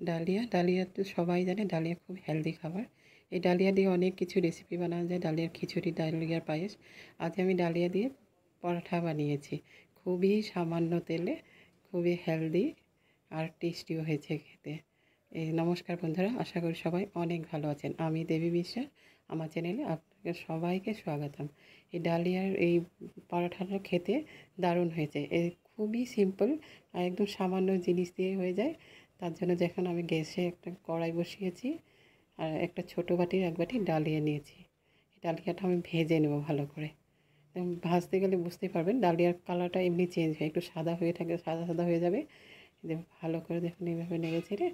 Dahlia dahlia তো সবাই জানে ডালিয়া খুব হেলদি খাবার। এই ডালিয়া দিয়ে অনেক কিছু রেসিপি বানানো যায়, ডালিয়ার খিচুড়ি, ডালিয়ার পায়েস। আজ আমি ডালিয়া দিয়ে পরোটা বানিয়েছি, খুবই সামান্য তেলে, খুবই হেলদি আর টেস্টিও হয়েছে খেতে। নমস্কার বন্ধুরা, আশা করি সবাই অনেক ভালো আছেন। আমি দেবী বিশ্বাস, আমার চ্যানেলে আপনাদের সবাইকে স্বাগতম। এই ডালিয়ার এই পরোটাটা খেতে দারুণ হয়েছে। খুবই সিম্পল আর একদম সামান্য জিনিস দিয়ে হয়ে যায়। তার জন্য যখন আমি গ্যাসে একটা কড়াই বসিয়েছি আর একটা ছোটো বাটির এক বাটি ডালিয়া নিয়েছি। এই ডালিয়াটা আমি ভেজে নেব ভালো করে। ভাজতে গেলে বুঝতেই পারবেন ডালিয়ার কালারটা এমনি চেঞ্জ হয়, একটু সাদা হয়ে থাকে, সাদা সাদা হয়ে যাবে। ভালো করে দেখুন এইভাবে নেড়ে ছেড়ে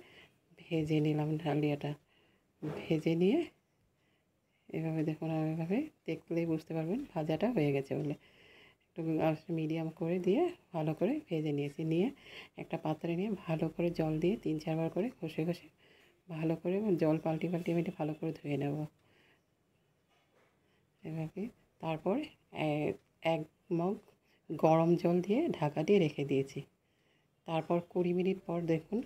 ভেজে নিলাম ডালিয়াটা। ভেজে নিয়ে এভাবে দেখুন, আর এভাবে দেখলেই বুঝতে পারবেন ভাজাটা হয়ে গেছে বলে। একটু মিডিয়াম করে দিয়ে ভালো করে ভেজে নিয়েছি। নিয়ে একটা পাত্রে নিয়ে ভালো করে জল দিয়ে 3-4 বার করে ঘষে ঘষে ভালো করে জল পাল্টি পাল্টি আমি ভালো করে ধুয়ে নেব এভাবে। তারপর এক মগ গরম জল দিয়ে ঢাকা দিয়ে রেখে দিয়েছি। তারপর 20 মিনিট পর দেখুন,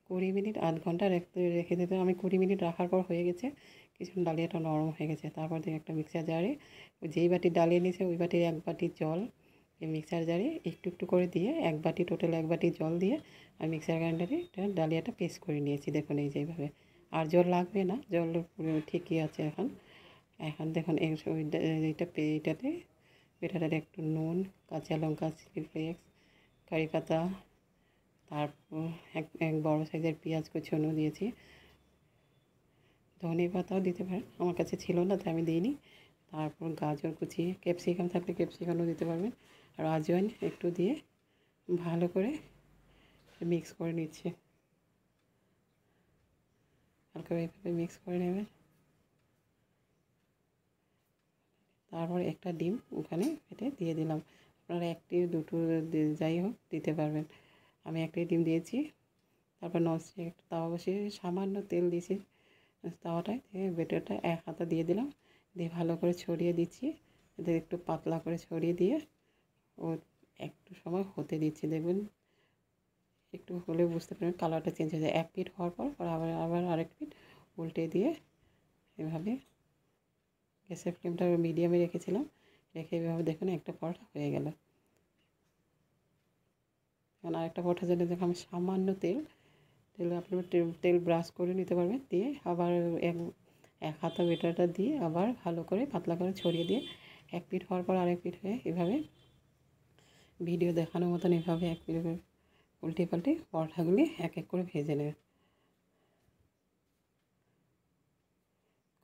20 মিনিট আধ ঘন্টা রেখে দিতে আমি 20 মিনিট রাখার পর হয়ে গেছে, কিছু ডালিয়াটা নরম হয়ে গেছে। তারপর দেখে একটা মিক্সার জারে যেই বাটি ডালিয়া নিয়েছে ওই বাটির 1 বাটি জল এই মিক্সার জারে একটু একটু করে দিয়ে 1 বাটি, টোটাল 1 বাটি জল দিয়ে আর মিক্সার গ্রাইন্ডারে ডালিয়াটা পেস্ট করে নিয়েছি। দেখুন এই যেভাবে, আর জল লাগবে না, জল ঠিকই আছে। এখন দেখুন এইটাতে এটাতে একটু নুন, কাঁচা লঙ্কা, চিলি ফ্লেক্স, কারি পাতা, তারপর এক বড়ো সাইজের পেঁয়াজ কুচনো দিয়েছি। ধনে পাতাও দিতে পারেন, আমার কাছে ছিল না তাই আমি দিইনি। তারপর গাজর কুচি, ক্যাপসিকাম থাকলে ক্যাপসিকামও দিতে পারবেন। আর আজওয়াইন একটু দিয়ে ভালো করে মিক্স করে নিচ্ছে। হালকা এইভাবে মিক্স করে নেবেন। তারপর একটা ডিম ওখানে ফেটে দিয়ে দিলাম। আপনারা 1টি 2টো যাই হোক দিতে পারবেন। আমি 1টি ডিম দিয়েছি। তারপর ননস্টিক একটা তাওয়া বসিয়ে সামান্য তেল দিয়েছি তাওয়াটায়, বেটারটা 1 হাতা দিয়ে দিলাম, দিয়ে ভালো করে ছড়িয়ে দিচ্ছি। এদের একটু পাতলা করে ছড়িয়ে দিয়ে ও একটু সময় হতে দিচ্ছি। দেখবেন একটু হলে বুঝতে পারবেন কালারটা চেঞ্জ হয়ে যায়। 1 পিঠ হওয়ার পর আবার আরেক পিঠ উল্টে দিয়ে এভাবে গ্যাসের ফ্লেমটা মিডিয়ামে রেখেছিলাম, রেখে এভাবে দেখুন একটা পরোটা হয়ে গেল। এখন আরেকটা পরোটার জন্য দেখুন আমি সামান্য তেল আপনার তেল ব্রাশ করে নিতে পারবেন, দিয়ে আবার এক হাতা বেটারটা দিয়ে আবার ভালো করে পাতলা করে ছড়িয়ে দিয়ে 1 পিঠ হওয়ার পর আরেক পিঠ হয়ে এভাবে ভিডিও দেখানোর মতন এভাবে 1 পিঠ উল্টে পাল্টে পরোটাগুলি এক এক করে ভেজে নেবে।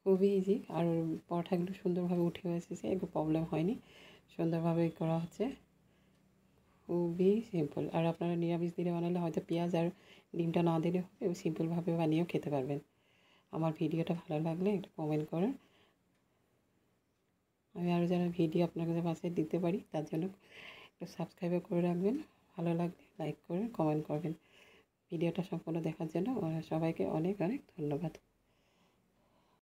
খুবই ইজি, আর পরোটাগুলো সুন্দরভাবে উঠে এসেছে, একটু প্রবলেম হয়নি, সুন্দরভাবে করা হচ্ছে। খুবই সিম্পল। আর আপনারা নিরামিষ দিনে বানালে হয়তো পেঁয়াজ আর ডিমটা না দিলে হবে, সিম্পলভাবে বানিয়েও খেতে পারবেন। আমার ভিডিওটা ভালো লাগলে একটু কমেন্ট করুন। আমি আরও যারা ভিডিও আপনাদের পাশে দিতে পারি তার জন্য একটু সাবস্ক্রাইবও করে রাখবেন। ভালো লাগলে লাইক করে কমেন্ট করবেন। ভিডিওটা সম্পূর্ণ দেখার জন্য সবাইকে অনেক অনেক ধন্যবাদ।